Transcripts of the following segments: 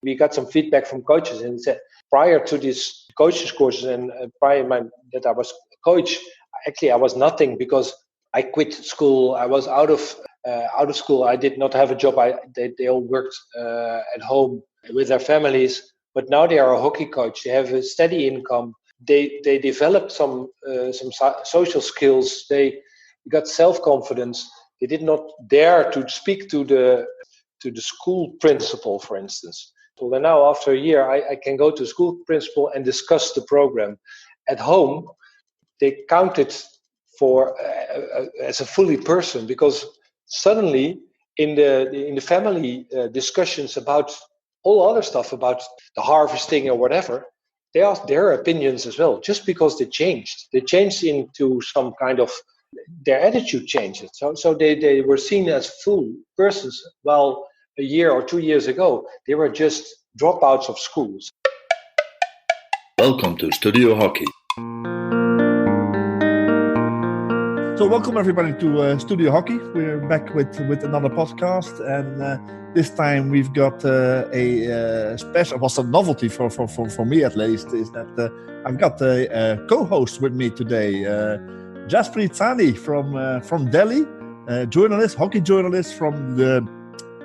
we got some feedback from coaches, and said prior to these coaches courses and that I was a coach, actually I was nothing because I quit school. I was out of school. I did not have a job. They all worked at home with their families. But now they are a hockey coach. They have a steady income. They developed some social skills. They got self-confidence. They did not dare to speak to the school principal, for instance. So then now, after a year, I can go to school principal and discuss the program. At home, they count it for as a fully person, because suddenly in the family discussions about all other stuff, about the harvesting or whatever, they ask their opinions as well, just because they changed into some kind of, their attitude changed. So they were seen as full persons, while a year or 2 years ago they were just dropouts of schools. Welcome to Studio Hockey. So welcome everybody to Studio Hockey. We're back with another podcast, and this time we've got a special, was a novelty for me at least, is that I've got a co-host with me today, Jaspreet Sahni from Delhi, hockey journalist from the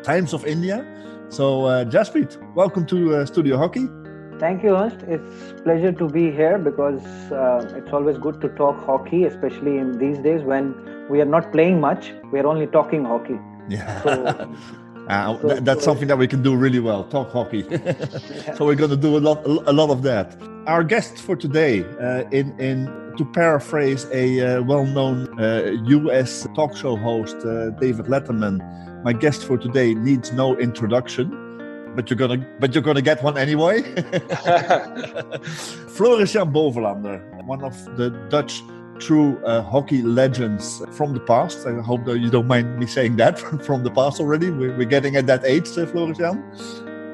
Times of India. So Jaspreet, welcome to Studio Hockey. Thank you, Ernst. It's a pleasure to be here because it's always good to talk hockey, especially in these days when we are not playing much. We are only talking hockey. Yeah, that's something that we can do really well, talk hockey. Yeah. So we're going to do a lot of that. Our guest for today, to paraphrase a well-known US talk show host, David Letterman, my guest for today needs no introduction. But you're gonna get one anyway. Floris Jan Bovelander, one of the Dutch true hockey legends from the past. I hope that you don't mind me saying that from the past already. We're getting at that age, Floris Jan.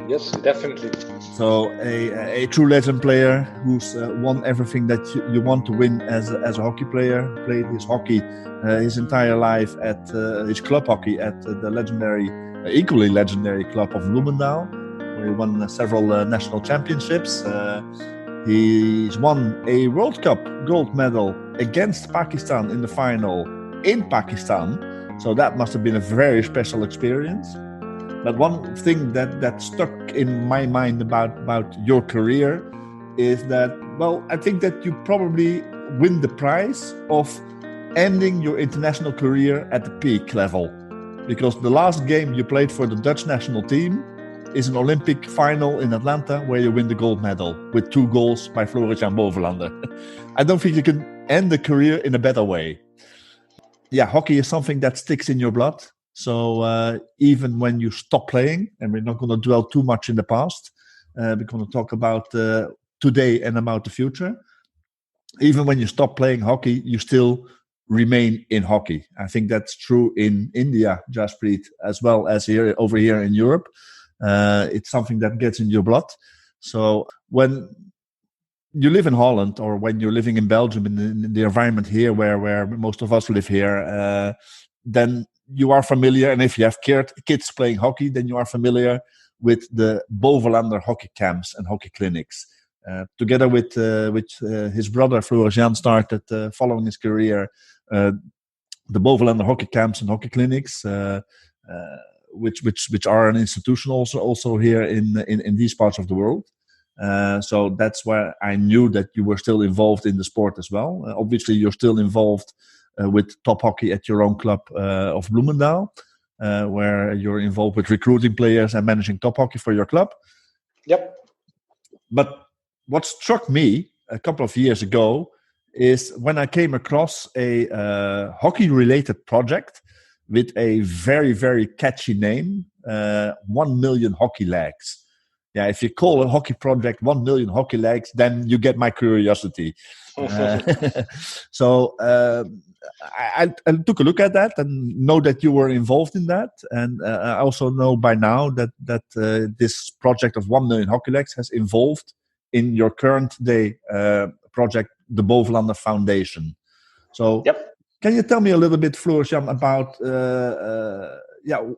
Yes, definitely. So a true legend player who's won everything that you want to win as a hockey player. Played his hockey his entire life at his club hockey at the legendary. Equally legendary club of Bloemendaal, where he won several national championships. He's won a World Cup gold medal against Pakistan in the final in Pakistan. So that must have been a very special experience. But one thing that stuck in my mind about your career is that, well, I think that you probably win the prize of ending your international career at the peak level. Because the last game you played for the Dutch national team is an Olympic final in Atlanta where you win the gold medal with 2 goals by Floris Jan Bovelander. I don't think you can end the career in a better way. Yeah, hockey is something that sticks in your blood. So even when you stop playing, and we're not going to dwell too much in the past, we're going to talk about today and about the future. Even when you stop playing hockey, you still remain in hockey. I think that's true in India, Jaspreet, as well as over here in Europe. It's something that gets in your blood. So when you live in Holland, or when you're living in Belgium, in the environment here where most of us live here, then you are familiar. And if you have kids playing hockey, then you are familiar with the Bovelander hockey camps and hockey clinics. Together with his brother Floris Jan started following his career the Bovelander hockey camps and hockey clinics, which are an institution also here in these parts of the world. So that's where I knew that you were still involved in the sport as well. Obviously, you're still involved with top hockey at your own club of Bloemendaal, where you're involved with recruiting players and managing top hockey for your club. Yep. But what struck me a couple of years ago is when I came across a hockey-related project with a very, very catchy name, 1 Million Hockey Legs. Yeah, if you call a hockey project 1 Million Hockey Legs, then you get my curiosity. So I took a look at that and know that you were involved in that. And I also know by now that this project of 1 Million Hockey Legs has evolved in your current day project, the Bovelander Foundation. So, yep. Can you tell me a little bit, Floris Jan, about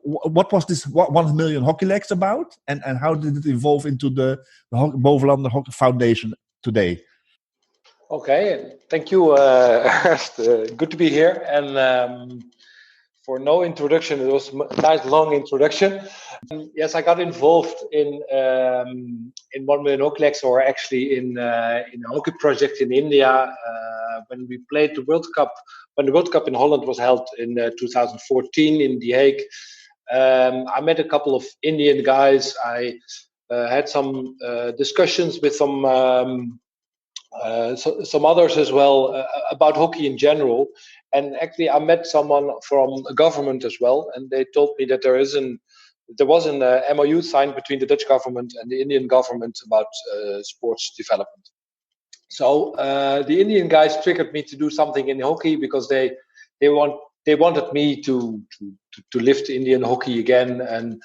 what was this 1 million hockey legs about, and how did it evolve into the Bovelander Foundation today? Okay, thank you, Ernst. Good to be here. And for no introduction, it was a nice long introduction. Yes, I got involved in 1 million hockey legs, or actually in a hockey project in India when we played the World Cup. When the World Cup in Holland was held in 2014 in The Hague, I met a couple of Indian guys. I had some discussions with some others as well about hockey in general. And actually, I met someone from a government as well, and they told me that there was an MOU signed between the Dutch government and the Indian government about sports development. So the Indian guys triggered me to do something in hockey because they wanted me to lift Indian hockey again. And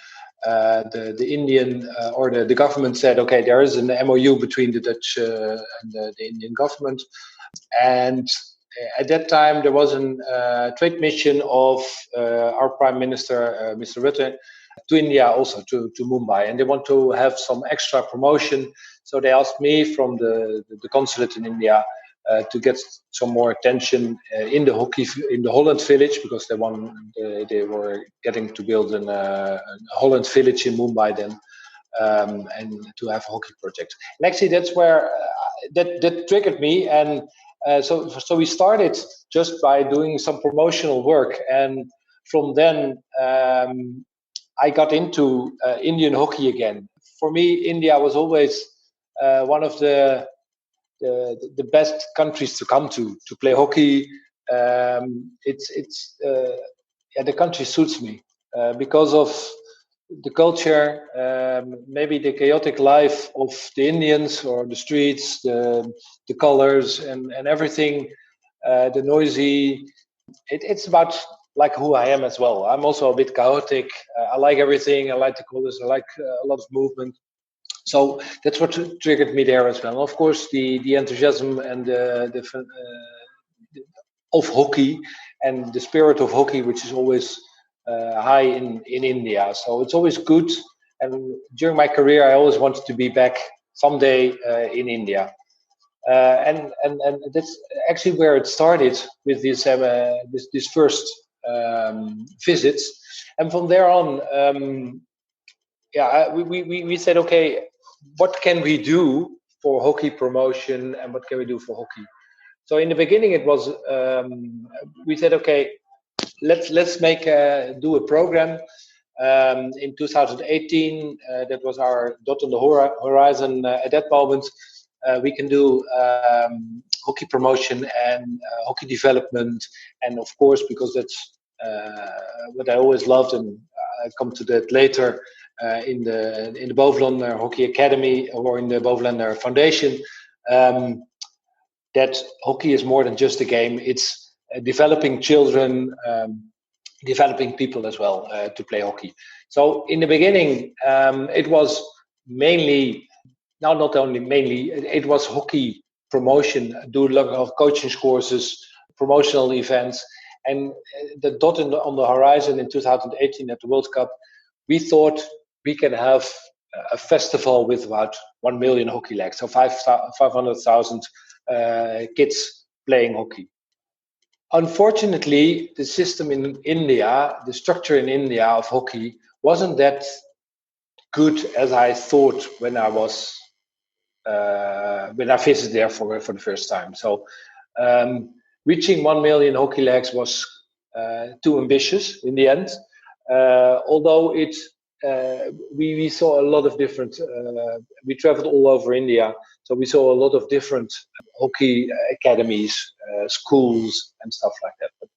the Indian or the government said, okay, there is an MOU between the Dutch and the Indian government. And at that time, there was a trade mission of our Prime Minister, Mr. Rutte, to India, also to Mumbai. And they want to have some extra promotion. So they asked me from the consulate in India to get some more attention in the Holland village, because they were getting to build a Holland village in Mumbai then, and to have a hockey project. And actually, that's where that triggered me. And so we started just by doing some promotional work, and from then I got into Indian hockey again. For me, India was always one of the best countries to come to play hockey. The country suits me because of the culture, maybe the chaotic life of the Indians, or the streets, the colors and everything, the noisy. It's about like who I am as well. I'm also a bit chaotic. I like everything. I like the colors. I like a lot of movement. So that's what triggered me there as well. Of course, the enthusiasm and of hockey and the spirit of hockey, which is always high in India. So it's always good. And during my career, I always wanted to be back someday in India. And that's actually where it started with this first visits. And from there on, we said, okay, what can we do for hockey promotion, and what can we do for hockey? So in the beginning, it was we said, okay, let's do a program. In 2018, that was our dot on the horizon. At that moment, we can do hockey promotion and hockey development, and of course, because that's what I always loved, and I'll come to that later. In the Bovelander Hockey Academy or in the Bovelander Foundation, that hockey is more than just a game. It's developing children, developing people as well to play hockey. So in the beginning, it was mainly, now not only mainly, it was hockey promotion, do a lot of coaching courses, promotional events, and the dot on the horizon in 2018 at the World Cup, we thought we can have a festival with about 1 million hockey legs, so 500,000 kids playing hockey. Unfortunately, the system in India, the structure in India of hockey, wasn't that good as I thought when I visited there for the first time. So reaching 1 million hockey legs was too ambitious in the end. Although we saw a lot of different. We traveled all over India, so we saw a lot of different hockey academies, schools, and stuff like that. But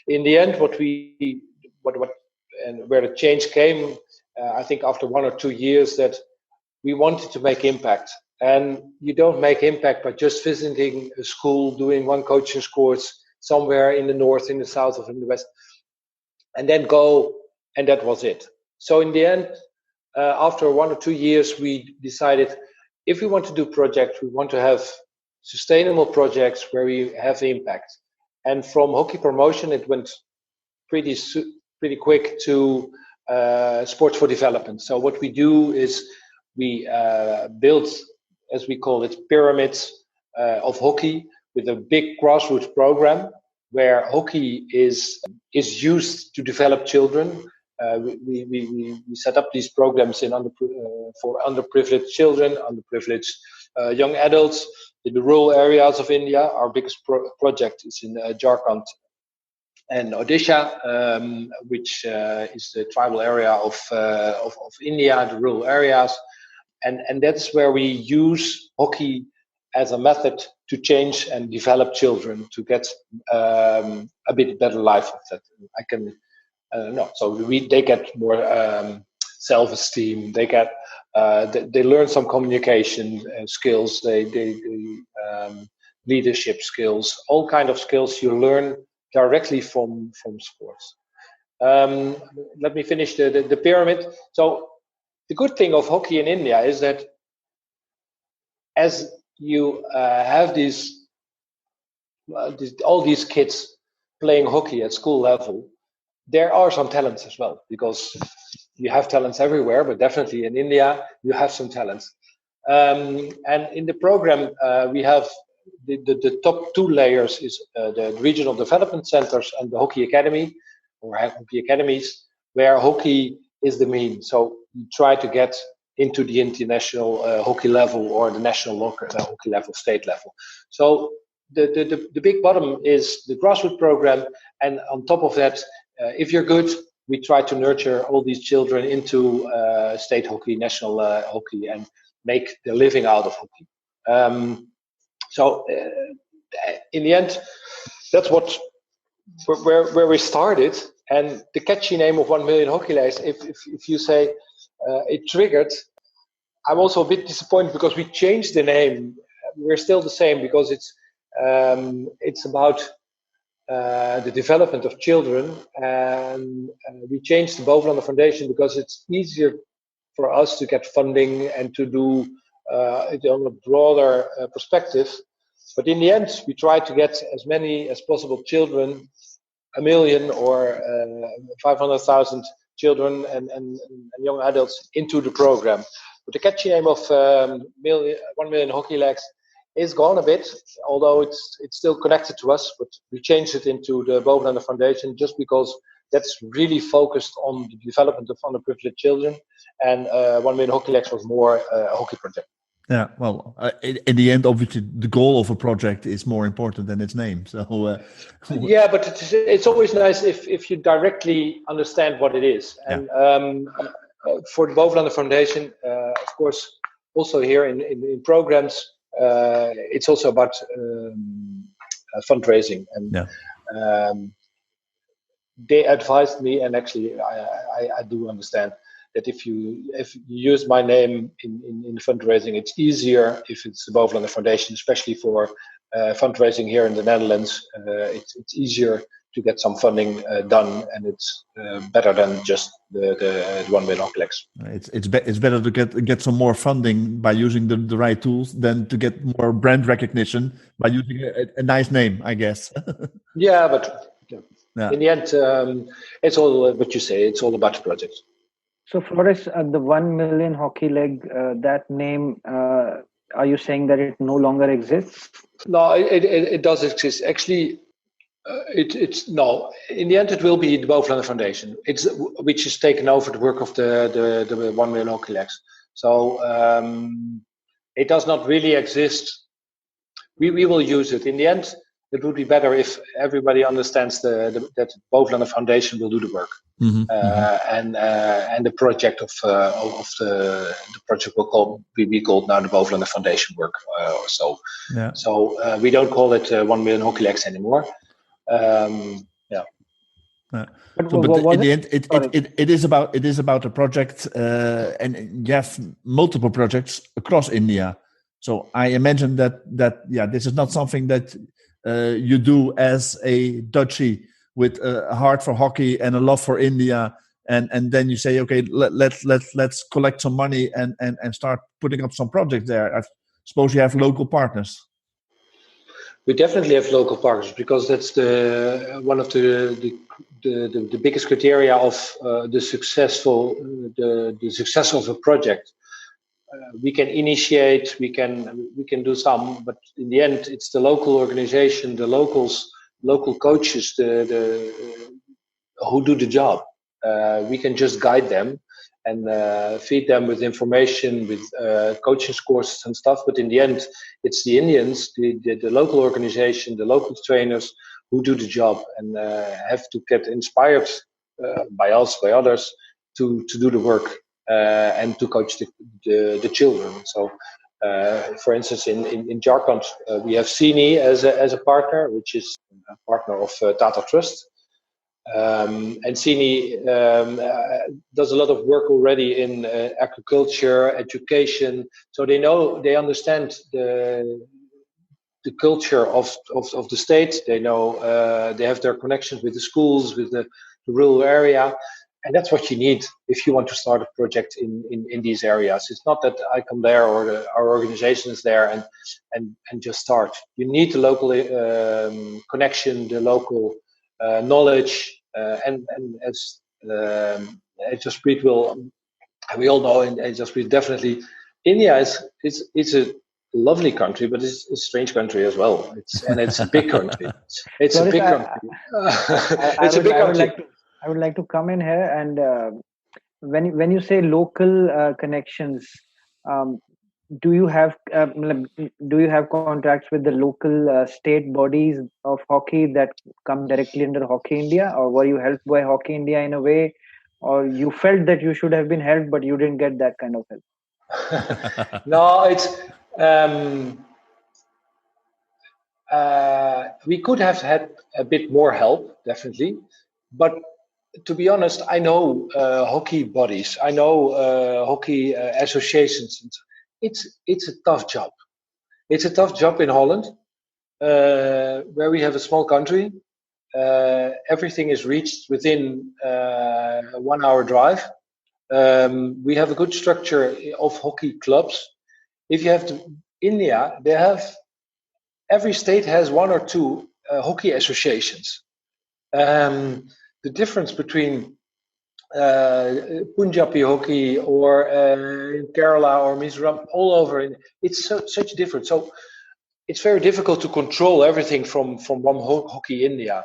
in the end, where the change came, I think after 1 or 2 years, that we wanted to make impact. And you don't make impact by just visiting a school, doing one coaching course somewhere in the north, in the south, or in the west, and then go, and that was it. So in the end, after 1 or 2 years, we decided if we want to do projects, we want to have sustainable projects where we have impact. And from hockey promotion, it went pretty pretty quick to sports for development. So what we do is we build, as we call it, pyramids of hockey with a big grassroots program where hockey is used to develop children. We set up these programs for underprivileged children, underprivileged young adults in the rural areas of India. Our biggest project is in Jharkhand and Odisha, which is the tribal area of India, the rural areas, and that's where we use hockey as a method to change and develop children to get a bit better life. That I can no. So they get more self-esteem. They get they learn some communication skills. They leadership skills. All kind of skills you learn directly from sports. Let me finish the pyramid. So the good thing of hockey in India is that as you have all these kids playing hockey at school level, there are some talents as well, because you have talents everywhere, but definitely in India you have some talents. And in the program we have the top two layers is the regional development centers and the hockey academy or hockey academies, where hockey is the mean. So you try to get into the international hockey level or the national hockey level, state level. So the big bottom is the grassroots program, and on top of that, if you're good, we try to nurture all these children into state hockey, national hockey, and make their living out of hockey. So in the end, that's where we started. And the catchy name of 1 million hockey legs, if you say it triggered, I'm also a bit disappointed because we changed the name. We're still the same because it's about the development of children, and we changed the Bovelander Foundation because it's easier for us to get funding and to do it on a broader perspective. But in the end, we try to get as many as possible children, 1 million or 500,000 children and young adults into the program. But the catchy name of 1 million hockey legs is gone a bit, although it's still connected to us. But we changed it into the Bovelander Foundation just because that's really focused on the development of underprivileged children, and 1 million hockey legs was more a hockey project. Yeah, well, in the end, obviously, the goal of a project is more important than its name. So, yeah, but it's always nice if you directly understand what it is. And for the Bovelander Foundation, of course, also here in programs, it's also about fundraising. And they advised me, and actually, I do understand that if you use my name in fundraising, it's easier if it's the Bovelander Foundation, especially for fundraising here in the Netherlands. It's easier to get some funding done, and it's better than just the 1 million hockey legs. It's better to get some more funding by using the right tools than to get more brand recognition by using a nice name, I guess. Yeah, but in the end, it's all what you say. It's all about the project. So, Floris, the 1 million hockey leg, that name, are you saying that it no longer exists? No, it does exist. Actually, it's no. In the end, it will be the Bovelander Foundation. Which is taken over the work of the 1 million hockey legs. So it does not really exist. We will use it in the end. It would be better if everybody understands that Bovelander Foundation will do the work, and the project of the project will be called now the Bovelander Foundation work or so. Yeah. So we don't call it 1 million hockey legs anymore. Yeah. But in the end, it is about a project, and you have multiple projects across India. So I imagine that this is not something that you do as a Dutchie with a heart for hockey and a love for India, and then you say, okay, let's collect some money and start putting up some projects there. I suppose you have local partners. We definitely have local partners because that's one of the biggest criteria of the success of a project. We can initiate, we can do some, but in the end, it's the local organization, the local coaches, who do the job. We can just guide them and feed them with information, with coaching courses and stuff. But in the end, it's the Indians, the local organization, the local trainers who do the job and have to get inspired by us, by others, to do the work and to coach the children. So, for instance, in Jharkhand, we have Sahni as a partner, which is a partner of Tata Trust. And Sahni does a lot of work already in agriculture, education. So they understand the culture of the state. They know they have their connections with the schools, with the rural area, and that's what you need if you want to start a project in these areas. It's not that I come there or our organization is there and just start. You need the local connection, the local knowledge. And as Jaspreet we all know, and Jaspreet definitely, India is a lovely country, but it's a strange country as well. It's a big country. It's a big country. It's a big country. I would like to come in here, and when you say local connections, do you have contracts with the local state bodies of hockey that come directly under Hockey India, or were you helped by Hockey India in a way, or you felt that you should have been helped but you didn't get that kind of help? No, it's we could have had a bit more help, definitely, but to be honest, I know hockey bodies, I know hockey associations. It's a tough job. It's a tough job in Holland, where we have a small country. Everything is reached within a 1 hour drive. We have a good structure of hockey clubs. If you have to India, every state has one or two hockey associations. The difference between Punjabi hockey or Kerala or Mizoram, all over, it's such different. So it's very difficult to control everything from one Hockey India.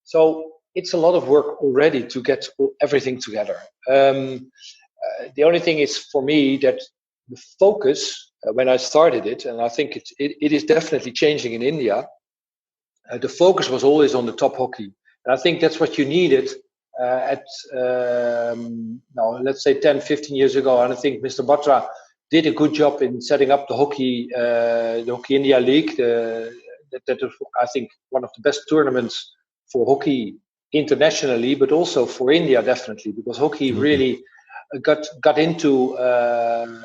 So it's a lot of work already to get everything together. The only thing is for me that the focus when I started it, and I think it is definitely changing in India. The focus was always on the top hockey, and I think that's what you needed. Let's say 10, 15 years ago, and I think Mr. Batra did a good job in setting up the Hockey India League. That is, I think, one of the best tournaments for hockey internationally, but also for India, definitely, because hockey really got into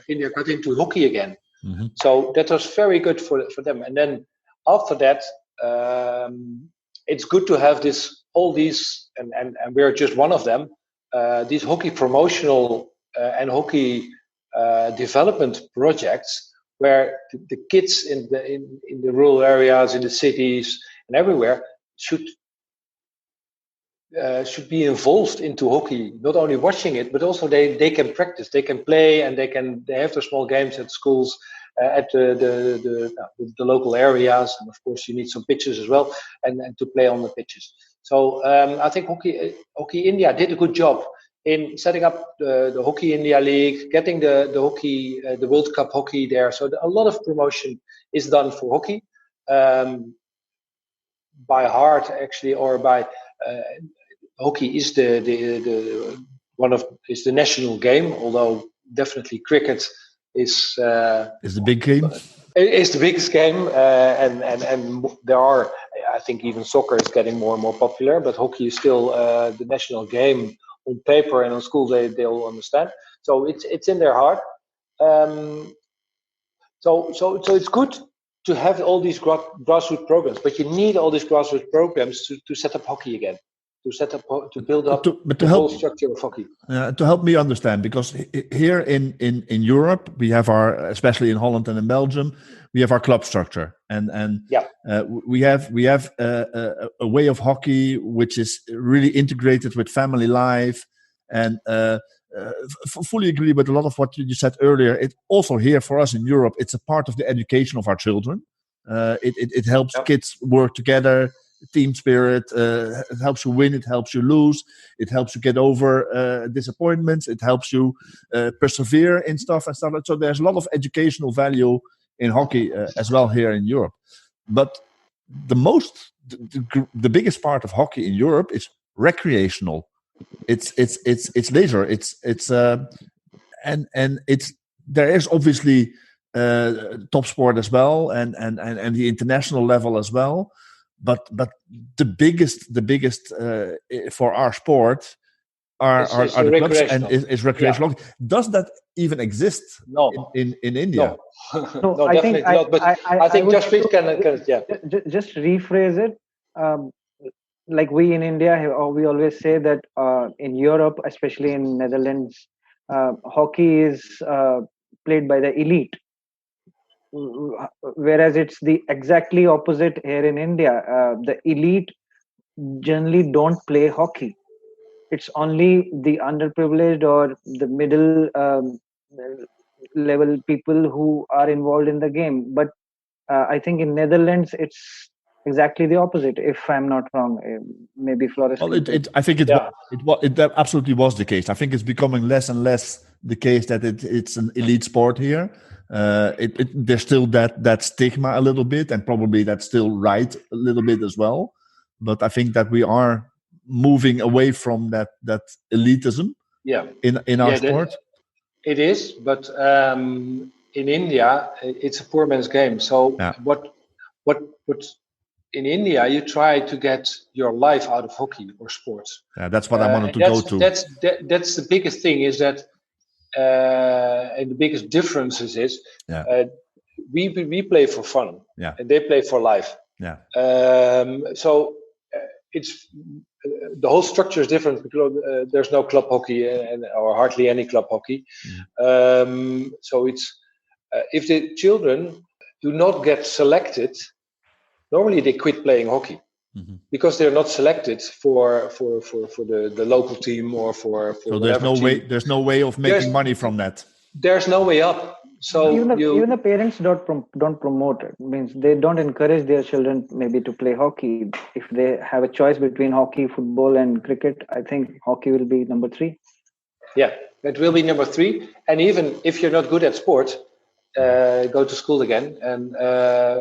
India got into hockey again. Mm-hmm. So that was very good for them. And then after that, it's good to have all these, and we're just one of them, these hockey promotional and hockey development projects where the kids in the rural areas, in the cities and everywhere should be involved into hockey, not only watching it, but also they can practice, they can play, and they have their small games at schools, at the local areas, and of course you need some pitches as well, and to play on the pitches. So I think Hockey India did a good job in setting up the Hockey India League, getting the hockey, the World Cup hockey there. So a lot of promotion is done for hockey by heart, actually, or by hockey is the national game. Although definitely cricket is the big game. It's the biggest game, and there are, I think, even soccer is getting more and more popular. But hockey is still the national game on paper, and on school they'll understand. So it's in their heart. So it's good to have all these grassroots programs, but you need all these grassroots programs to set up hockey again. set up, to build up to the help, whole structure of hockey. To help me understand, because here in Europe we have especially in Holland and in Belgium, we have our club structure, and we have a way of hockey which is really integrated with family life, and fully agree with a lot of what you said earlier. It also here for us in Europe, it's a part of the education of our children. It helps kids work together, team spirit. It helps you win, it helps you lose, it helps you get over disappointments, it helps you persevere in stuff and stuff. So there's a lot of educational value in hockey as well here in Europe. But the biggest part of hockey in Europe is recreational. It's leisure. And it's there is obviously top sport as well, and the international level as well. But the biggest for our sport are the clubs, and is recreational. Yeah. Does that even exist? No. in India? No, no, definitely not. But I think Jaspreet can just rephrase it. Like we in India, we always say that in Europe, especially in Netherlands, hockey is played by the elite, whereas it's the exactly opposite here in India. The elite generally don't play hockey. It's only the underprivileged or the middle level people who are involved in the game. But I think in Netherlands, it's exactly the opposite. If I'm not wrong, maybe Floris. Well, I think it absolutely was the case. I think it's becoming less and less the case that it's an elite sport here. There's still that stigma a little bit, and probably that's still right a little bit as well. But I think that we are moving away from that elitism. Yeah. In our sport. It is, but in India, it's a poor man's game. So what in India, you try to get your life out of hockey or sports. Yeah, that's what I wanted to go to. That's the biggest thing, is that, and the biggest differences is we play for fun, and they play for life. Yeah. So it's the whole structure is different because there's no club hockey or hardly any club hockey. So it's if the children do not get selected, normally they quit playing hockey because they're not selected for the local team or for. So there's no way of making money from that. There's no way up. So even the parents don't promote it. Means they don't encourage their children maybe to play hockey. If they have a choice between hockey, football, and cricket, I think hockey will be number 3. Yeah, it will be number 3. And even if you're not good at sport, go to school again and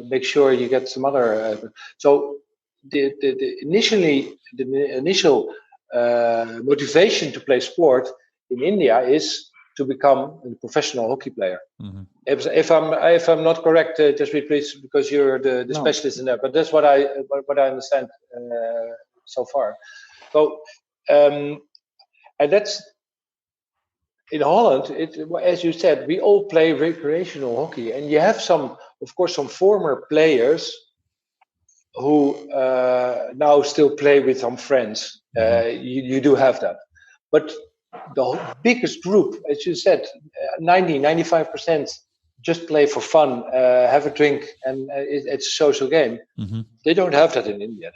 make sure you get some other. So the initial motivation to play sport in India is to become a professional hockey player. If I'm not correct, Jaspreet, please, because you're the specialist in that. But that's what I understand so far. So and that's in Holland. As you said, we all play recreational hockey, and you have some former players who now still play with some friends. You do have that, but the biggest group, as you said, 95% just play for fun, have a drink, and it's a social game. They don't have that in India.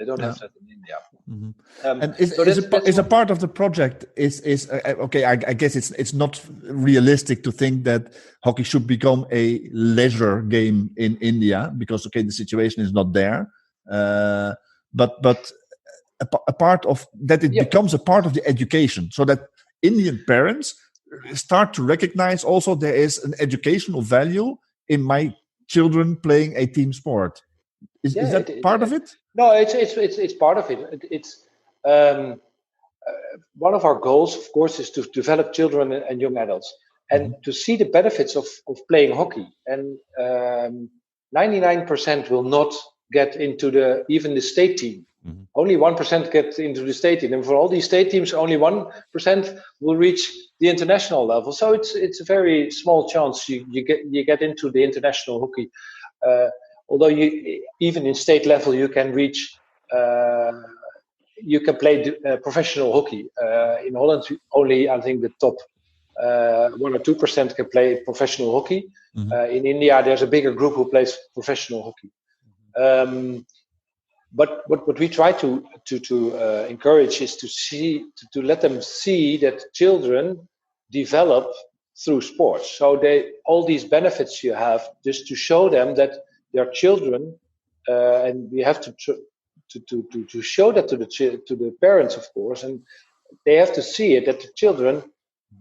And is a part of the project is okay. I guess it's not realistic to think that hockey should become a leisure game in India because the situation is not there. But a part of that, it becomes a part of the education, so that Indian parents start to recognize also there is an educational value in my children playing a team sport. Is that part of it? No, it's part of it. It's one of our goals, of course, is to develop children and young adults and to see the benefits of playing hockey. And 99% will not get into even the state team. Only 1% get into the state team, and for all these state teams, only 1% will reach the international level. So it's a very small chance you get into the international hockey. Although even in state level you can reach you can play professional hockey. In Holland, only I think the top 1 or 2% can play professional hockey. In India, there's a bigger group who plays professional hockey. But what we try to encourage is to let them see that children develop through sports. So all these benefits you have, just to show them that they are children, and we have to show that to the parents, of course, and they have to see it that the children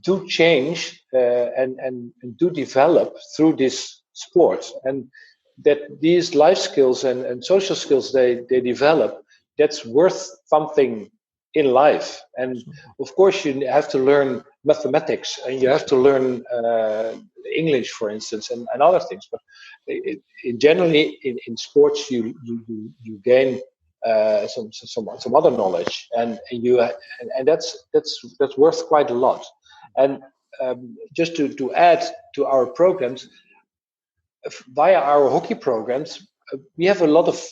do change and do develop through this sport, and that these life skills and social skills they develop, that's worth something in life. And of course you have to learn mathematics, and you have to learn English, for instance, and other things, but generally in sports you gain some other knowledge, and that's worth quite a lot. And just to add to our programs, via our hockey programs, we have a lot of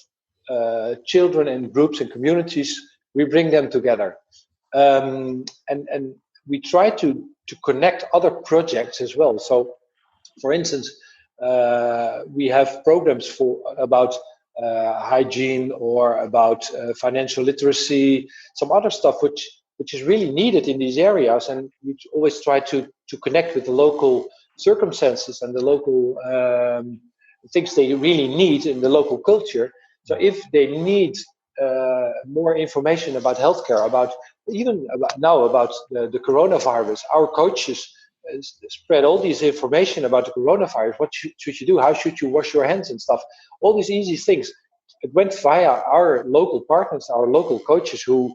children and groups and communities. We bring them together, and we try to connect other projects as well. So, for instance, we have programs about hygiene, or about financial literacy, some other stuff which is really needed in these areas, and we always try to connect with the local circumstances and the local things they really need in the local culture. So if they need more information about healthcare, about the coronavirus, our coaches spread all this information about the coronavirus. What should you do? How should you wash your hands and stuff? All these easy things. It went via our local partners, our local coaches, who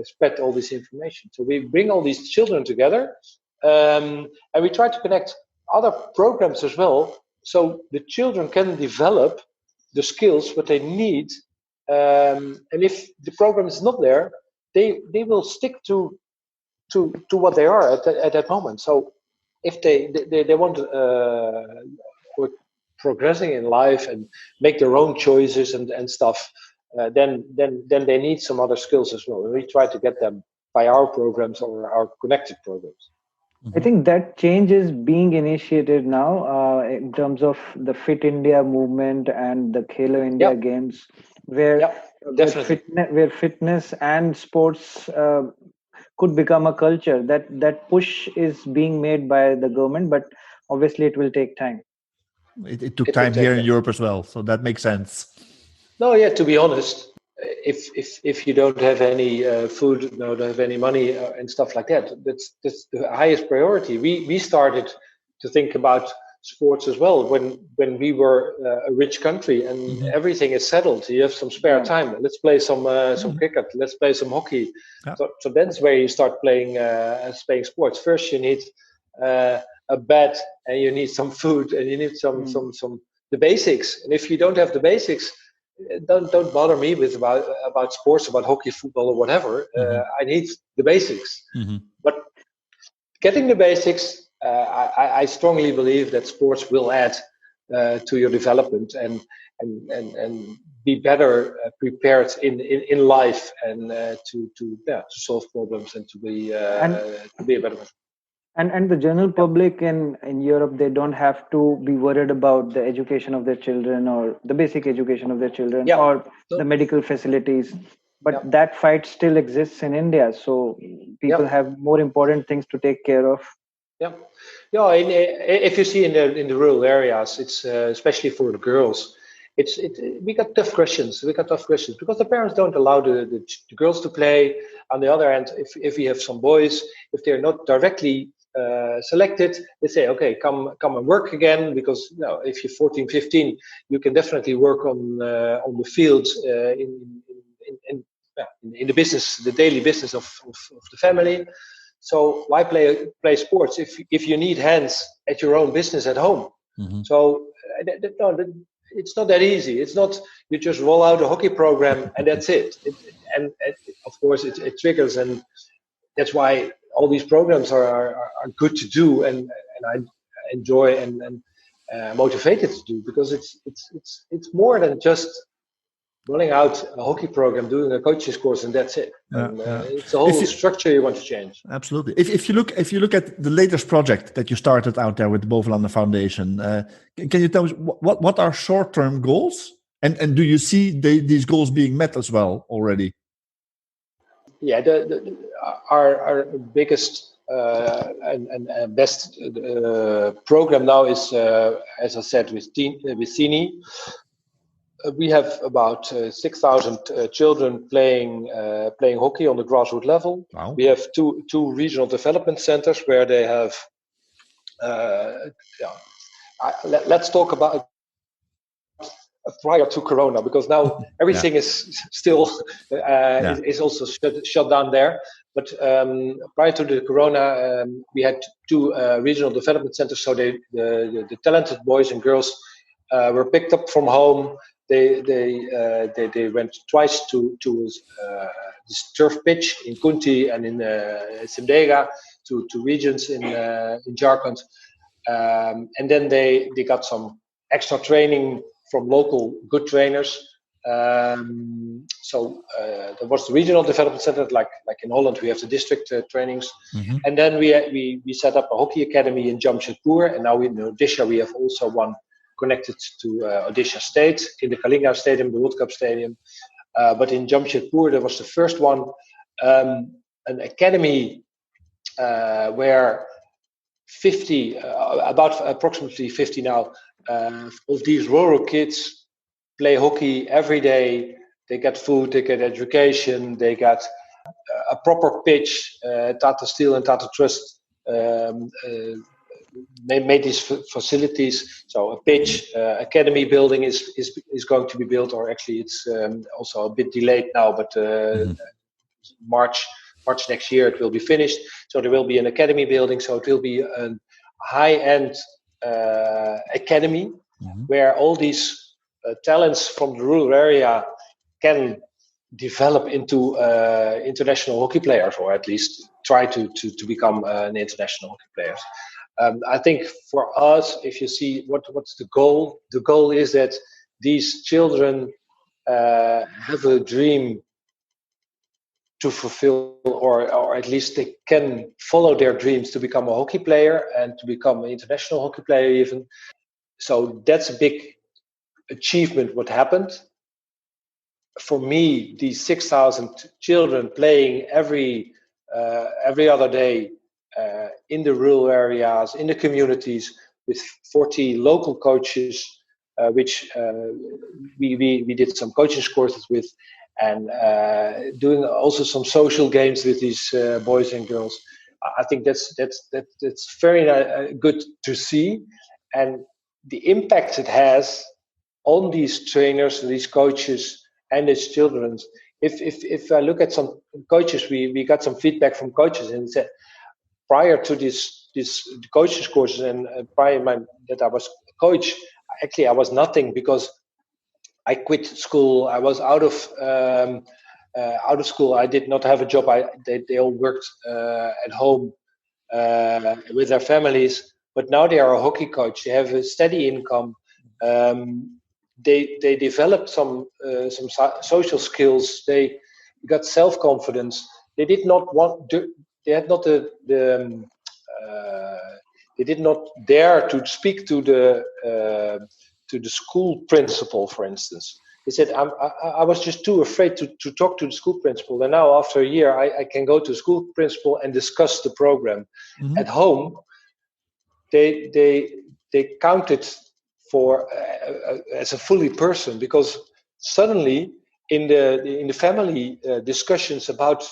spread all this information. So we bring all these children together, and we try to connect other programs as well, so the children can develop the skills what they need. And if the program is not there, they will stick to what they are at that moment. So if they want progressing in life and make their own choices and stuff, then they need some other skills as well. And we try to get them by our programs or our connected programs. I think that change is being initiated now in terms of the Fit India movement and the Khelo India Games, where fitness and sports could become a culture. That push is being made by the government, but obviously it will take time. It took time here in Europe as well, so that makes sense. No, yeah, to be honest, if you don't have any food, don't have any money and stuff like that, that's the highest priority. We started to think about sports as well when we were a rich country and everything is settled. You have some spare time. Let's play some cricket. Let's play some hockey. Yeah. So that's where you start playing sports. First, you need a bed, and you need some food, and you need some the basics. And if you don't have the basics, don't bother me with about sports, about hockey, football, or whatever. I need the basics. But getting the basics, I strongly believe that sports will add to your development and be better prepared in life, and to solve problems and to be a better person. And the general public in Europe, they don't have to be worried about the education of their children, or the basic education of their children, or the medical facilities. But that fight still exists in India. So people have more important things to take care of. If you see in the rural areas, it's especially for the girls. We got tough questions. Because the parents don't allow the girls to play. On the other hand, if we have some boys, if they're not directly selected, they say, okay, come and work again, because if you're 14, 15, you can definitely work on the fields in the business, the daily business of the family. So why play sports if you need hands at your own business at home? So it's not that easy. It's not you just roll out a hockey program and that's it. And of course it triggers, and that's why all these programs are good to do, and I enjoy and motivated to do, because it's more than just running out a hockey program, doing a coaches course, and that's it. And it's the whole structure you want to change. Absolutely. If you look at the latest project that you started out there with the Bovelander Foundation, can you tell us what are short-term goals, and do you see these goals being met as well already? Yeah, our biggest and best program now is, as I said, with Sini. We have about 6,000 children playing hockey on the grassroots level. Wow. We have two regional development centers where they have. Let's talk about prior to Corona, because now everything is still is also shut down there. But prior to the Corona, we had two regional development centers. So the talented boys and girls were picked up from home. They went twice to this turf pitch in Kunti and in Simdega, to regions in Jharkhand, and then they got some extra training from local good trainers. So there was the regional development center, like in Holland we have the district trainings, and then we set up a hockey academy in Jamshedpur, and now in Odisha we have also one connected to Odisha State in the Kalinga Stadium, the World Cup Stadium. But in Jamshedpur, there was the first one, an academy where approximately 50 now, of these rural kids play hockey every day. They get food, they get education, they got a proper pitch. Tata Steel and Tata Trust made these facilities. So a pitch, academy building is going to be built, or actually it's also a bit delayed now, but March next year it will be finished. So there will be an academy building. So it will be a high-end academy where all these talents from the rural area can develop into international hockey players, or at least try to become an international hockey player. I think for us, if you see what's the goal is that these children have a dream to fulfill, or at least they can follow their dreams to become a hockey player and to become an international hockey player even. So that's a big achievement what happened. For me, these 6,000 children playing every other day in the rural areas, in the communities, with 40 local coaches, which we did some coaching courses with, and doing also some social games with these boys and girls. I think that's very good to see, and the impact it has on these trainers, these coaches, and these children. If I look at some coaches, we got some feedback from coaches, and said prior to this coaches courses and prior that I was a coach, actually I was nothing, because I quit school. I was out of school. I did not have a job. They all worked at home with their families. But now they are a hockey coach. They have a steady income. They developed some social skills. They got self-confidence. They did not want. They had not they did not dare to speak to the school principal, for instance. They said, I was just too afraid to talk to the school principal. And now, after a year, I can go to the school principal and discuss the program. At home. They counted for as a fully person, because suddenly in the family discussions about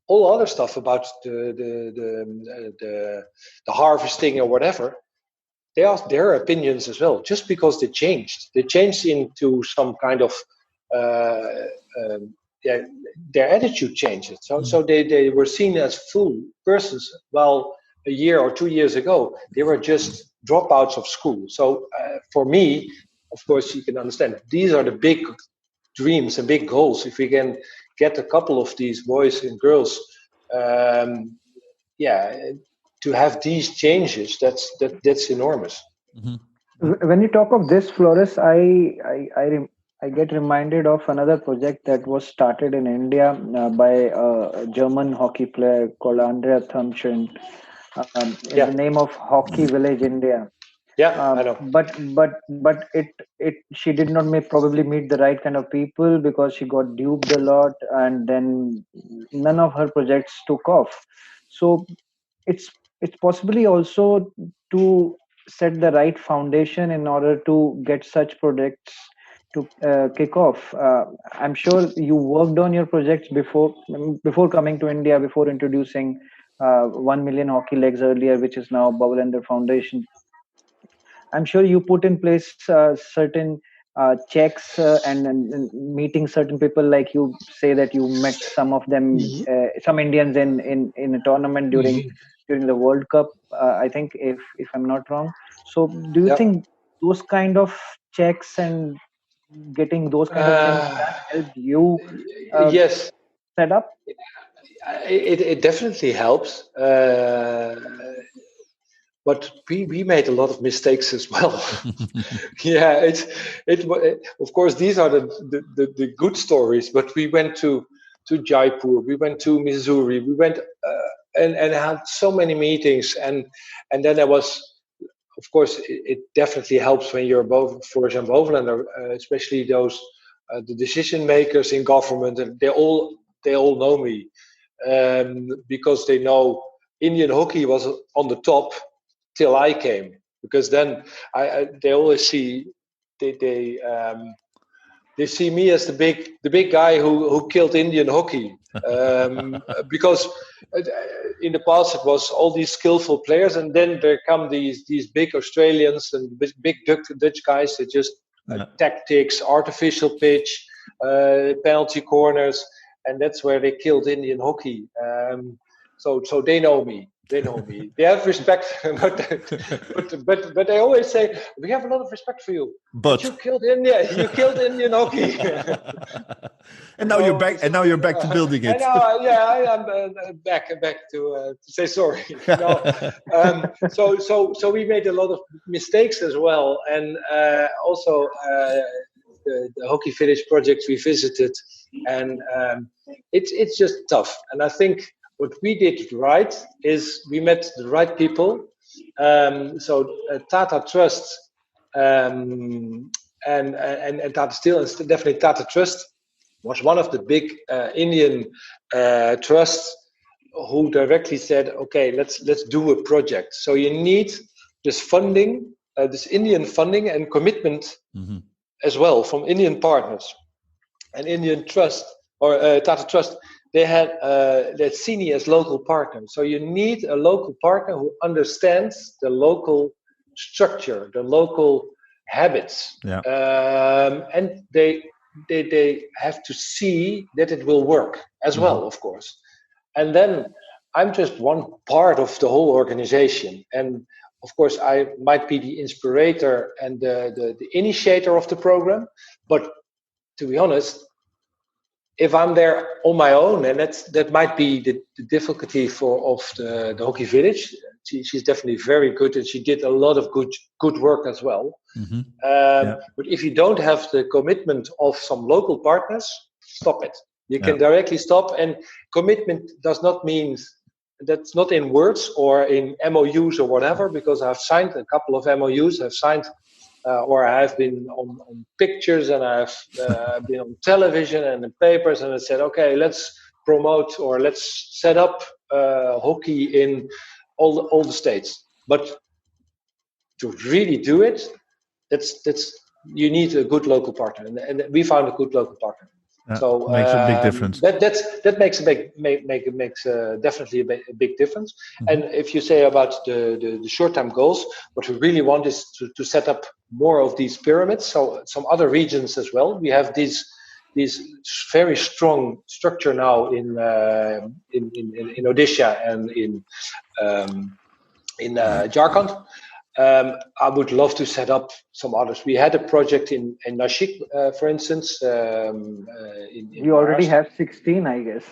all other stuff, about the harvesting or whatever, they asked their opinions as well, just because they changed into some kind of their attitude changed. So they were seen as full persons, while a year or 2 years ago they were just dropouts of school. So for me, of course, you can understand these are the big dreams and big goals. If we can get a couple of these boys and girls to have these changes, that's enormous. When you talk of this, Floris, I I get reminded of another project that was started in India by a German hockey player called Andrea Thomsen, in the Yeah, name of Hockey Village India. yeah, I know. But she did not probably meet the right kind of people, because she got duped a lot, and then none of her projects took off. So it's it's possibly also to set the right foundation in order to get such projects to kick off. I'm sure you worked on your projects before coming to India, before introducing 1 million hockey legs earlier, which is now Bovelander Foundation. I'm sure you put in place certain checks, and meeting certain people, like you say that you met some of them, Ye- some Indians in a tournament during the World Cup. I think, if I'm not wrong. So, do you Yeah. think those kind of checks and getting those kind of things Uh, done helped you uh, yes, set up? it definitely helps. But we made a lot of mistakes as well. Yeah, of course these are the good stories. But we went to Jaipur, we went to Missouri, we went and had so many meetings, and then there was, of course, it definitely helps when you're both Floris Jan Bovelander, especially those the decision makers in government, and they all know me, because they know Indian hockey was on the top till I came, because then they always see they see me as the big guy who killed Indian hockey, because in the past it was all these skillful players, and then there come these big Australians and big Dutch guys that just tactics, artificial pitch, penalty corners, and that's where they killed Indian hockey. So they know me. They know me. They have respect, but they always say we have a lot of respect for you. But you killed India. You killed Indian hockey. And now you're back. And now you're back to building it. And now, yeah, I'm back to say sorry. No, so we made a lot of mistakes as well, and also the Hockey Village projects we visited, and it's just tough. And I think what we did right is we met the right people. So Tata Trust and Tata Steel, and definitely Tata Trust was one of the big Indian trusts who directly said, "Okay, let's do a project." So you need this funding, this Indian funding and commitment as well from Indian partners. And Indian Trust or Tata Trust, they had Sini as local partner. So you need a local partner who understands the local structure, the local habits, and they have to see that it will work as well, of course. And then I'm just one part of the whole organization, and of course I might be the inspirator and the initiator of the program, but to be honest, if I'm there on my own, and that might be the difficulty of the Hockey Village. She's definitely very good, and she did a lot of good work as well. But if you don't have the commitment of some local partners, stop it. You can directly stop. And commitment does not mean that's not in words or in MOUs or whatever, because I've signed a couple of MOUs. I've signed or I've been on pictures, and I've been on television and in papers, and I said, okay, let's promote or let's set up hockey in all the states. But to really do it, that's you need a good local partner, and we found a good local partner. So makes a big difference. That makes definitely a big difference. And if you say about the short-term goals, what we really want is to set up more of these pyramids. So some other regions as well. We have these very strong structure now in Odisha and in Jharkhand. I would love to set up some others. We had a project in Nashik, for instance. You already have 16, I guess.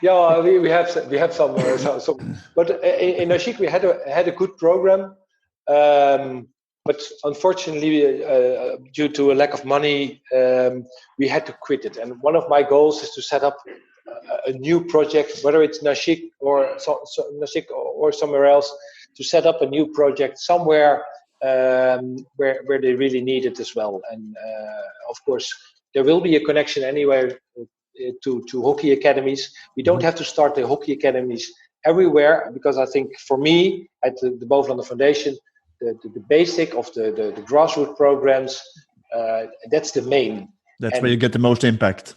Yeah, we have some. But in Nashik we had a good program, but unfortunately, due to a lack of money, we had to quit it. And one of my goals is to set up a new project, whether it's Nashik or Nashik or somewhere else, to set up a new project somewhere where they really need it as well. And of course, there will be a connection anywhere to hockey academies. We don't have to start the hockey academies everywhere, because I think for me at the Bovelander Foundation, the basic of the grassroots programs, that's the main. That's where you get the most impact.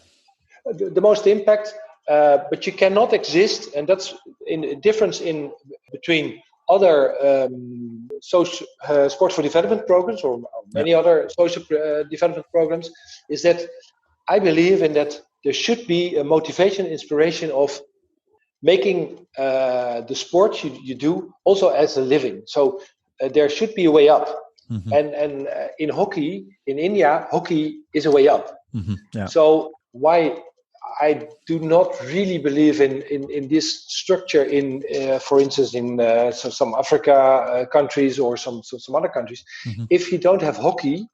The most impact, but you cannot exist, and that's in a difference between other sports for development programs or many other social development programs, is that I believe in that there should be a motivation, inspiration of making the sport you do also as a living. So there should be a way up. Mm-hmm. And in hockey, in India, hockey is a way up. Mm-hmm. Yeah. So why I do not really believe in this structure for instance, in some Africa countries or some other countries. Mm-hmm. If you don't have hockey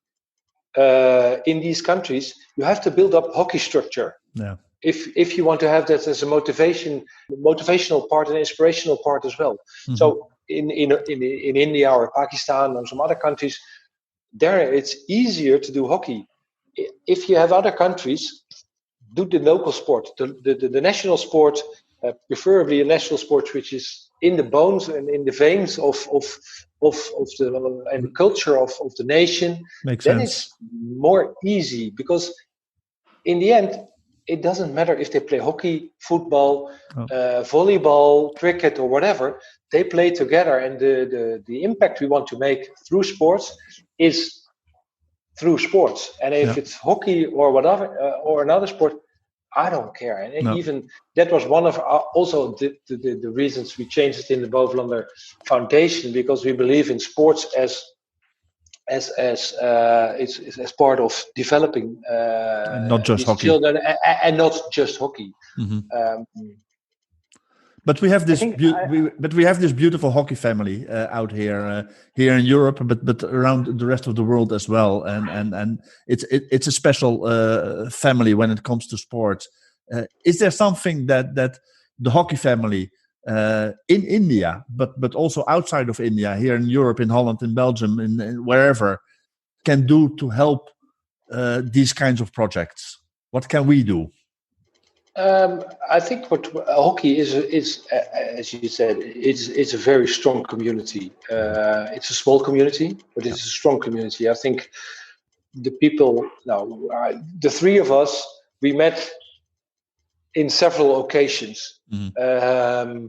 in these countries, you have to build up hockey structure. Yeah. If you want to have that as a motivational part and inspirational part as well. Mm-hmm. So in India or Pakistan or some other countries, there it's easier to do hockey. If you have other countries, do the local sport, the national sport, preferably a national sport which is in the bones and in the veins of the culture of the nation. Makes then sense. It's more easy, because in the end, it doesn't matter if they play hockey, football, volleyball, cricket, or whatever. They play together, and the impact we want to make through sports is through sports. And if it's hockey or whatever, or another sport, I don't care. And even that was one of also the reasons we changed it in the Bovelander Foundation, because we believe in sports as part of developing and not just hockey. Children, and not just hockey. Mm-hmm. But we have this. We have this beautiful hockey family out here in Europe, but around the rest of the world as well. And it's a special family when it comes to sports. Is there something that the hockey family in India, but also outside of India, here in Europe, in Holland, in Belgium, in wherever, can do to help these kinds of projects? What can we do? I think what hockey is, as you said, it's a very strong community. It's a small community, but it's a strong community. I think the people now, the three of us, we met in several occasions. Mm-hmm.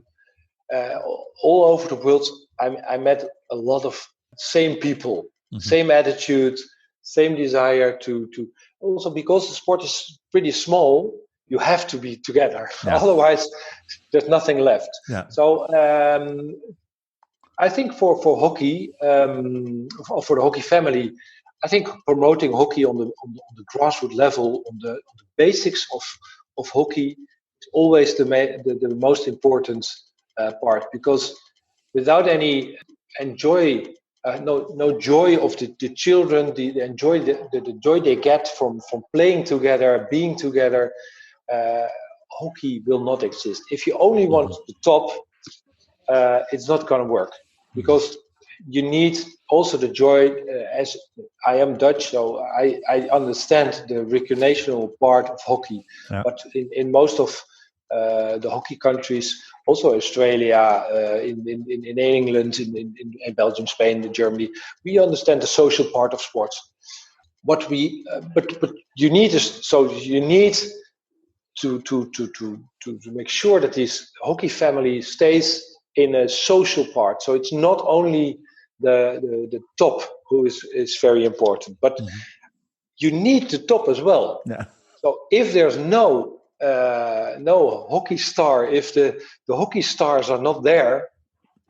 All over the world, I met a lot of same people, mm-hmm. same attitude, same desire to also, because the sport is pretty small, you have to be together. Yeah. Otherwise, there's nothing left. Yeah. So I think for hockey, for the hockey family, I think promoting hockey on the grassroots level, on the basics of hockey, is always the most important part, because without any no joy of the children, the joy they get from playing together, being together, hockey will not exist. If you only want the top, it's not going to work, because you need also the joy. As I am Dutch, so I understand the recreational part of hockey. Yeah. But in most of the hockey countries, also Australia, in England, in Belgium, Spain, Germany, we understand the social part of sports. What we but you need to make sure that this hockey family stays in a social part. So it's not only the top who is very important, but mm-hmm. you need the top as well. Yeah. So if there's no hockey star, if the hockey stars are not there,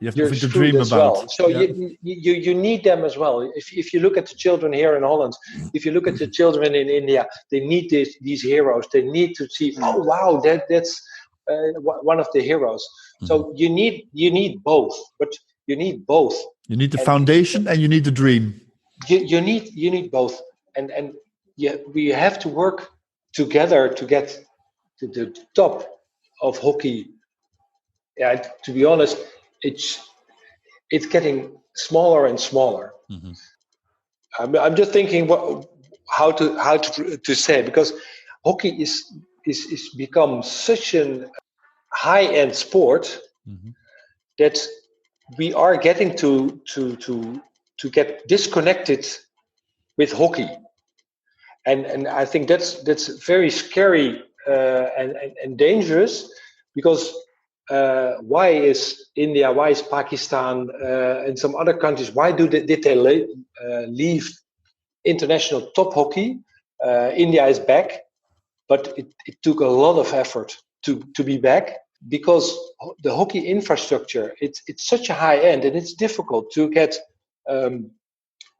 you have nothing to dream about. Well. So you need them as well. If you look at the children here in Holland, if you look at the children in India, they need these heroes. They need to see, oh wow, that's one of the heroes. Mm-hmm. So you need both, but you need both. You need the foundation and you need the dream. you need both, and yeah, we have to work together to get to the top of hockey. Yeah, to be honest, it's getting smaller and smaller. Mm-hmm. I'm just thinking how to say it, because hockey is become such a high end sport Mm-hmm. that we are getting to get disconnected with hockey, and I think that's very scary and dangerous, because why is India, why is Pakistan, and some other countries, why did they leave international top hockey? India is back, but it took a lot of effort to be back, because the hockey infrastructure, it's such a high end, and it's difficult to get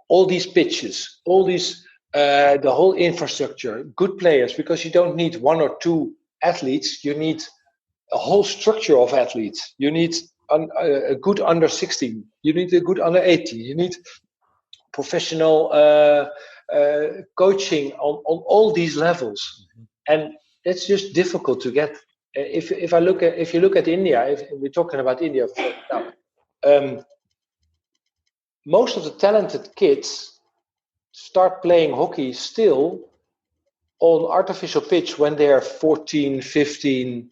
all these pitches, all these the whole infrastructure, good players, because you don't need one or two athletes, you need a whole structure of athletes. You need a good under 16, you need a good under 18, you need professional coaching on all these levels, and it's just difficult to get. If you look at India, if we're talking about India now, most of the talented kids start playing hockey still on artificial pitch when they're 14, 15,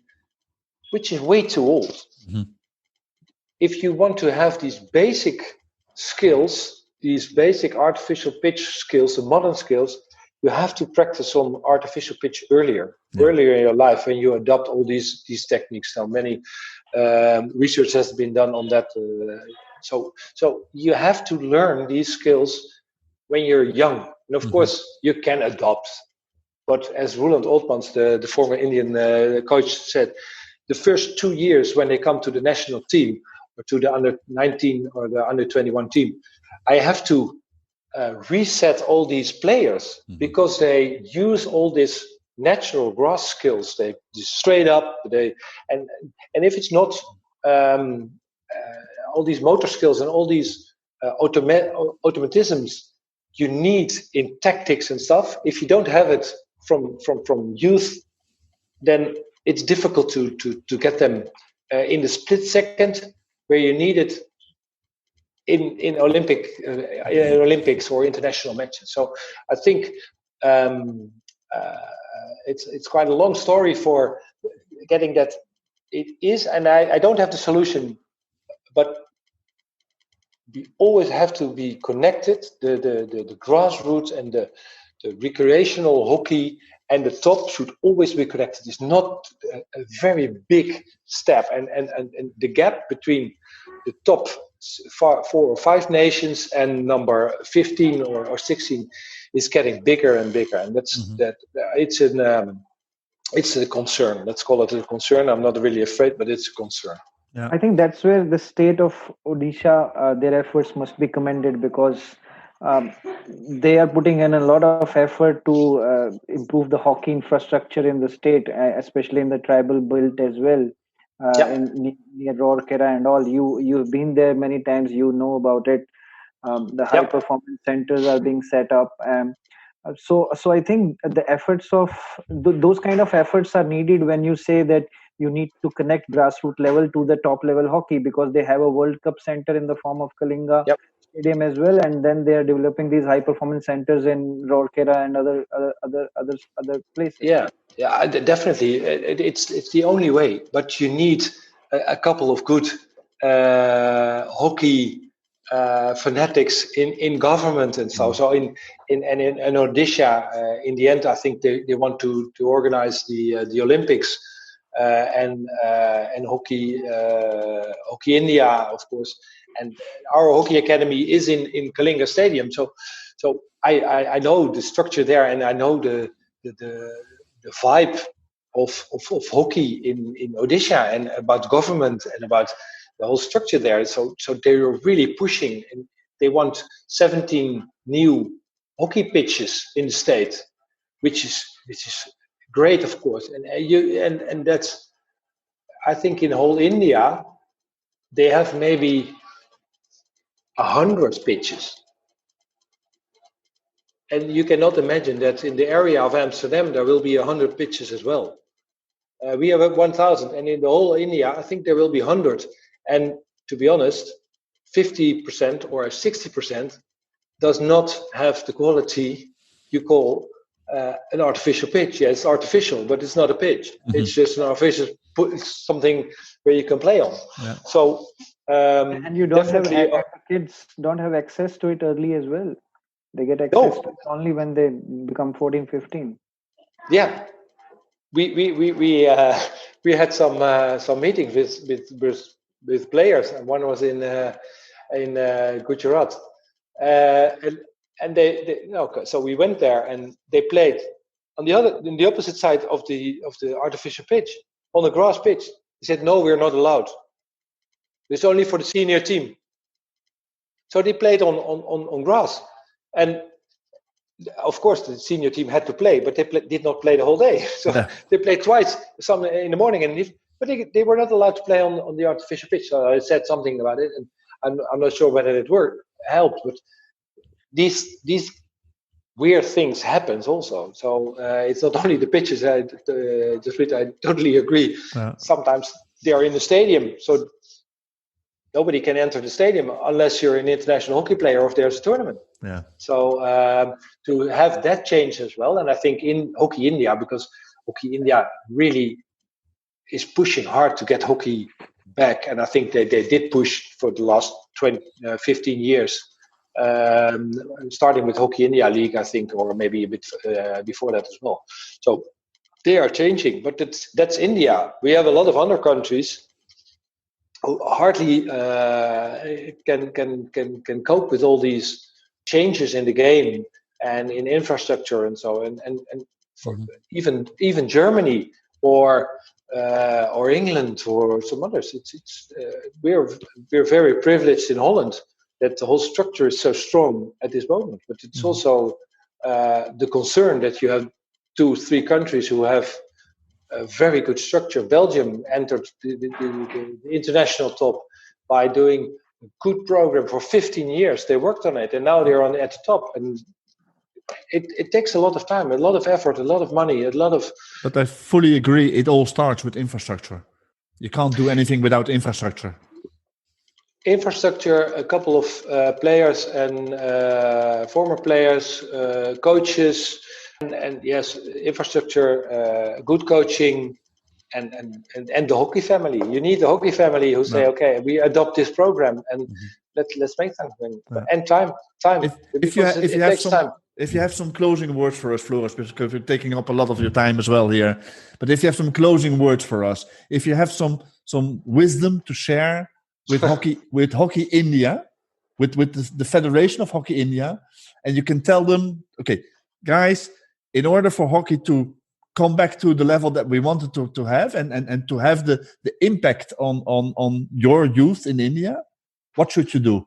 which is way too old. Mm-hmm. If you want to have these basic skills, these basic artificial pitch skills, the modern skills, you have to practice on artificial pitch earlier in your life, when you adopt all these techniques. Now, many research has been done on that. So you have to learn these skills when you're young. And of course, you can adopt. But as Roland Oltmans, the former Indian coach, said, the first 2 years when they come to the national team, or to the under 19 or the under 21 team, I have to reset all these players, because they use all this natural grass skills. They just straight up, and if it's not all these motor skills and all these automatisms you need in tactics and stuff, if you don't have it from youth, then it's difficult to get them in the split second where you need it in Olympics or international matches. So I think it's quite a long story for getting that. It is, and I don't have the solution, but we always have to be connected. The grassroots and the recreational hockey and the top should always be connected. It's not a very big step, and the gap between the top 4 or 5 nations and number 15 or 16 is getting bigger and bigger, and it's a concern. Let's call it a concern. I'm not really afraid, but it's a concern. Yeah. I think that's where the state of Odisha, their efforts must be commended, because they are putting in a lot of effort to improve the hockey infrastructure in the state, especially in the tribal belt as well. Near Rourkela and all, you've been there many times. You know about it. The high performance centers are being set up. So I think the efforts of those kind of efforts are needed when you say that you need to connect grassroots level to the top level hockey, because they have a World Cup center in the form of Kalinga Stadium as well, and then they are developing these high performance centers in Rourkela and other places. Yeah, definitely. It's the only way, but you need a couple of good hockey fanatics in government and so. So in Odisha, in the end, I think they want to organize the Olympics and hockey India, of course. And our hockey academy is in Kalinga Stadium. So I know the structure there, and I know the vibe of hockey in Odisha, and about government and about the whole structure there. So they are really pushing, and they want 17 new hockey pitches in the state, which is great, of course. And that's, I think, in whole India they have maybe 100 pitches. And you cannot imagine that in the area of Amsterdam there will be 100 pitches as well. We have 1,000, and in the whole India, I think there will be 100. And to be honest, 50% or 60% does not have the quality you call an artificial pitch. Yeah, it's artificial, but it's not a pitch. Mm-hmm. It's just an artificial, it's something where you can play on. Yeah. So, and you don't have kids don't have access to it early as well. They get access to it only when they become 14, 15. Yeah. We had some meetings with players, and one was in Gujarat, and they so we went there and they played in the opposite side of the artificial pitch, on the grass pitch. They said, no, we're not allowed. It's only for the senior team. So they played on grass, and of course the senior team had to play, but they did not play the whole day. So they played twice, some in the morning and evening, but they were not allowed to play on the artificial pitch. So I said something about it, and I'm not sure whether it helped, but these weird things happens also. So it's not only the pitches. Jaspreet, I totally agree. Yeah. Sometimes they are in the stadium, so nobody can enter the stadium unless you're an international hockey player or if there's a tournament. Yeah. So to have that change as well, and I think in Hockey India, because Hockey India really is pushing hard to get hockey back, and I think they did push for the last 15 years, starting with Hockey India League, I think, or maybe a bit before that as well. So they are changing, but that's India. We have a lot of other countries who hardly can cope with all these changes in the game and in infrastructure and so and for even Germany or England or some others. We're very privileged in Holland that the whole structure is so strong at this moment. But it's also the concern that you have 2-3 countries who have a very good structure. Belgium entered the international top by doing a good program for 15 years. They worked on it, and now they're at the top. And it takes a lot of time, a lot of effort, a lot of money, a lot of... But I fully agree. It all starts with infrastructure. You can't do anything without infrastructure. Infrastructure, a couple of players and former players, coaches, and yes, infrastructure, good coaching, and the hockey family. You need the hockey family who say, okay, we adopt this program and let's make something. And time. If you have some closing words for us, Floris, because we're taking up a lot of your time as well here. But if you have some closing words for us, if you have some wisdom to share with Hockey India, with the Federation of Hockey India, and you can tell them, okay, guys, in order for hockey to come back to the level that we wanted to have and to have the impact on your youth in India, what should you do?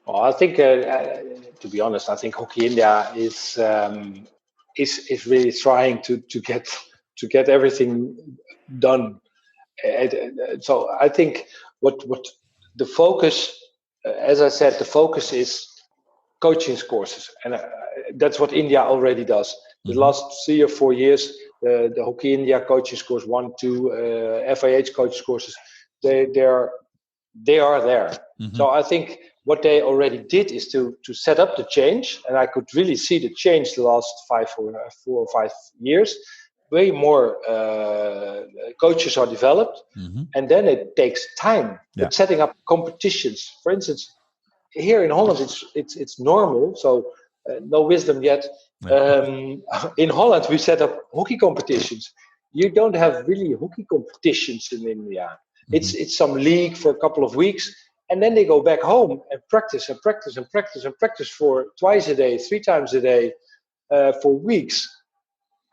Well, I think, to be honest, I think Hockey India is really trying to get everything done. So I think what the focus, as I said, the focus is coaching courses, and that's what India already does. The last 3 or 4 years, the Hockey India coaching course 1, 2, FIH coaching courses, they are there. So I think what they already did is to set up the change, and I could really see the change the last 4 or 5 years. Way more coaches are developed, and then it takes time. Yeah. But setting up competitions, for instance, here in Holland, it's normal. So no wisdom yet. In Holland, we set up hockey competitions. You don't have really hockey competitions in India. It's some league for a couple of weeks, and then they go back home and practice for twice a day, 3 times a day, for weeks,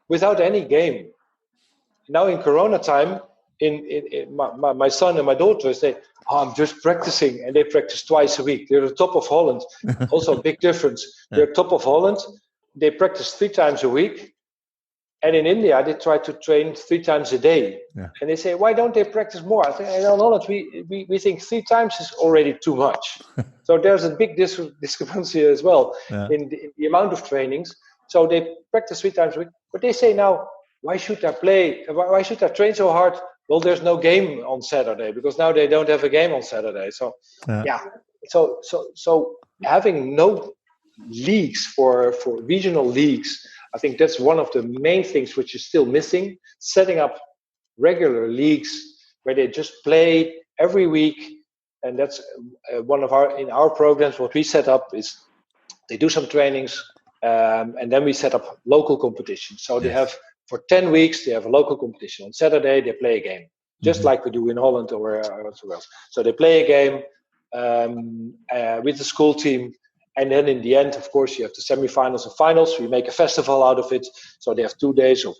without any game. Now in Corona time, my son and my daughter say, I'm just practicing, and they practice twice a week. They're the top of Holland. Also a big difference. They're top of Holland. They practice 3 times a week, And in India, they try to train 3 times a day. Yeah. And they say, why don't they practice more? I think, in all honesty, we think 3 times is already too much. So there's a big discrepancy as well in the amount of trainings. So they practice 3 times a week. But they say now, why should I play? Why should I train so hard? Well, there's no game on Saturday because now they don't have a game on Saturday. So, So having no leagues for regional leagues, I think that's one of the main things which is still missing. Setting up regular leagues where they just play every week, and that's one of our programs. What we set up is they do some trainings, and then we set up local competitions. So they have for 10 weeks they have a local competition. On Saturday they play a game, just like we do in Holland or somewhere else. So they play a game with the school team. And then in the end, of course, you have the semifinals and finals. We make a festival out of it. So they have 2 days or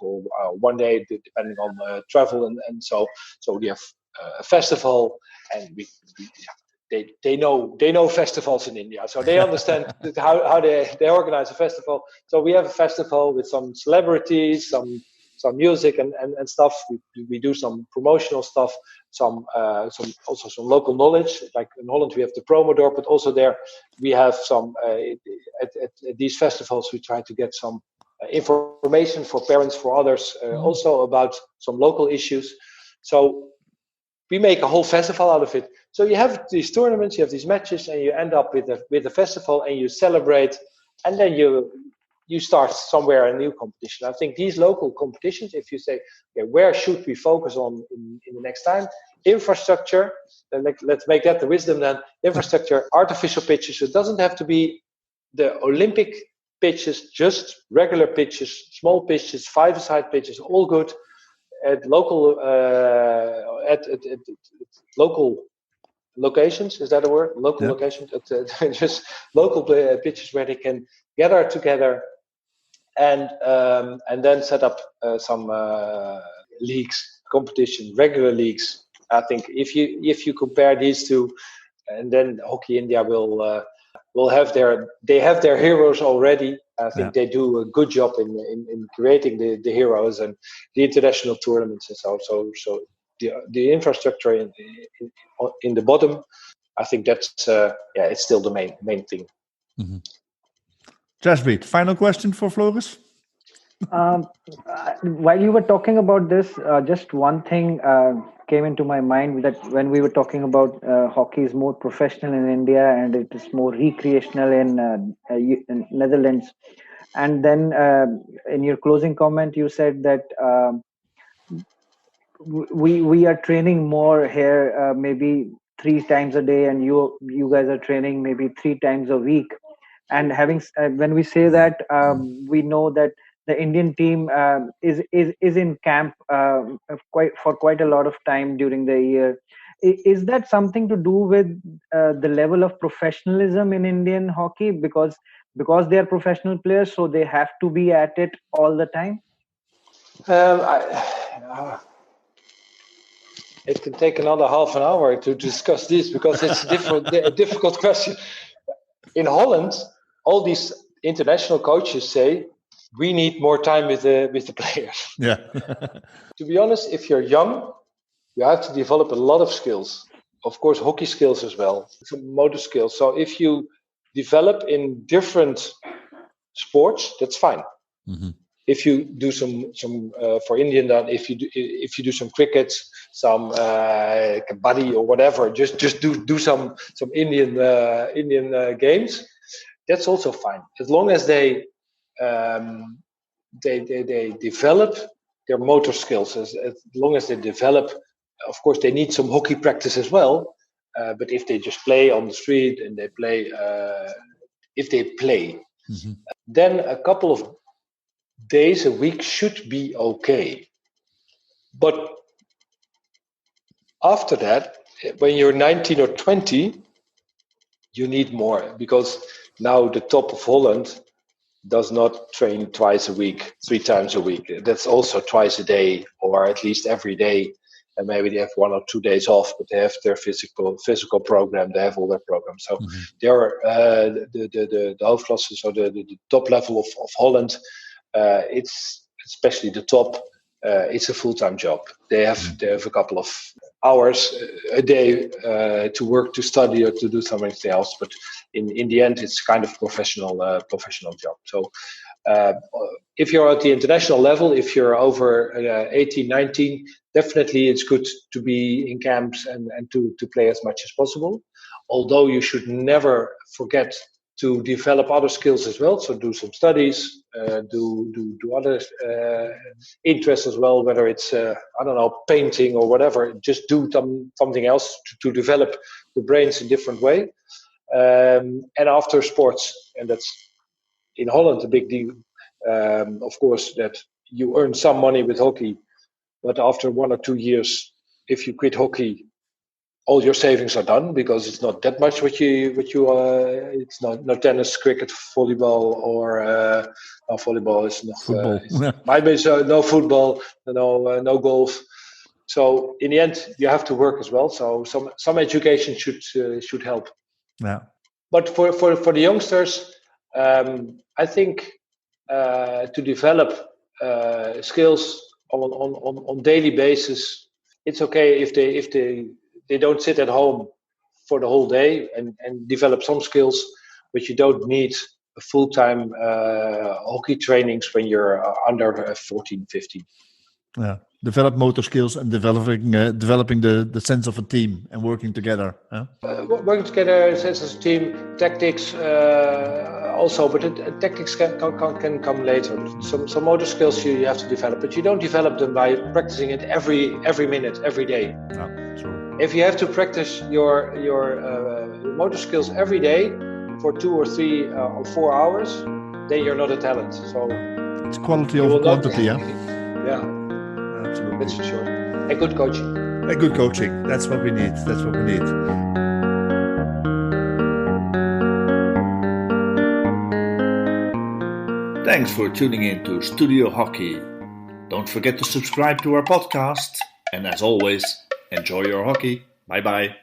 1 day, depending on travel. And so we have a festival, and they know festivals in India. So they understand how they organize a festival. So we have a festival with some celebrities, some music and stuff. We do some promotional stuff, some local knowledge. Like in Holland, we have the promo door, but also there we have some at these festivals. We try to get some information for parents, for others, also about some local issues. So we make a whole festival out of it. So you have these tournaments, you have these matches, and you end up with a festival, and you celebrate, and then you start somewhere a new competition. I think these local competitions, if you say, okay, where should we focus on in the next time? Infrastructure, let's make that the wisdom then. Infrastructure, artificial pitches. It doesn't have to be the Olympic pitches, just regular pitches, small pitches, 5-a-side pitches, all good. At local local locations, is that a word? Local locations, just local pitches where they can gather together and then set up some leagues, competition, regular leagues. I think if you compare these two, and then Hockey India will have their heroes already. I think they do a good job in creating the heroes and the international tournaments and so the infrastructure in the bottom. I think that's it's still the main thing. Mm-hmm. Jaspreet, final question for Floris. While you were talking about this, just one thing came into my mind, that when we were talking about hockey is more professional in India and it is more recreational in Netherlands. And then in your closing comment, you said that we are training more here, maybe 3 times a day, and you guys are training maybe 3 times a week. And when we say that, we know that the Indian team is in camp for quite a lot of time during the year. Is that something to do with the level of professionalism in Indian hockey? Because they are professional players, so they have to be at it all the time? It can take another half an hour to discuss this because it's a difficult question. In Holland, all these international coaches say we need more time with the players. Yeah. To be honest, if you're young, you have to develop a lot of skills. Of course, hockey skills as well, some motor skills. So if you develop in different sports, that's fine. Mm-hmm. If you do some for Indian, then if you do some cricket, some kabaddi or whatever, just do some Indian games, that's also fine, as long as they develop their motor skills. As long as they develop, of course, they need some hockey practice as well. But if they just play on the street and they play, mm-hmm. then a couple of days a week should be okay. But after that, when you're 19 or 20, you need more, because now the top of Holland does not train twice a week, 3 times a week. That's also twice a day, or at least every day. And maybe they have 1 or 2 days off, but they have their physical program. They have all their programs. So mm-hmm. They are the hoofdklasse, so the top level of Holland. It's especially the top, it's a full-time job. They have a couple of hours a day to work, to study, or to do something else. But in the end, it's kind of professional job. So if you're at the international level, if you're over 18, 19, definitely it's good to be in camps and to play as much as possible. Although you should never forget to develop other skills as well. So do some studies, do other interests as well, whether it's, painting or whatever. Just do something else to develop the brains in a different way. And after sports, and that's in Holland a big deal, of course, that you earn some money with hockey, but after 1 or 2 years, if you quit hockey, all your savings are done, because it's not that much it's not tennis, cricket, volleyball, or volleyball is not football. Maybe no football, no golf. So in the end, you have to work as well. So some education should help. Yeah. But for the youngsters, I think to develop skills on daily basis, it's okay if they don't sit at home for the whole day and develop some skills, but you don't need a full-time hockey trainings when you're under 14, 15. Yeah, develop motor skills and developing the sense of a team and working together. Huh? Working together, sense as a team, tactics also, but tactics can come later. Some motor skills you have to develop, but you don't develop them by practicing it every minute, every day. No, true. If you have to practice your motor skills every day for 2 or 3 or 4 hours, then you're not a talent. So it's quality over quantity, yeah. Yeah, absolutely. That's for sure. And good coaching. And good coaching. That's what we need. Thanks for tuning in to Studio Hockey. Don't forget to subscribe to our podcast. And as always, enjoy your hockey. Bye-bye.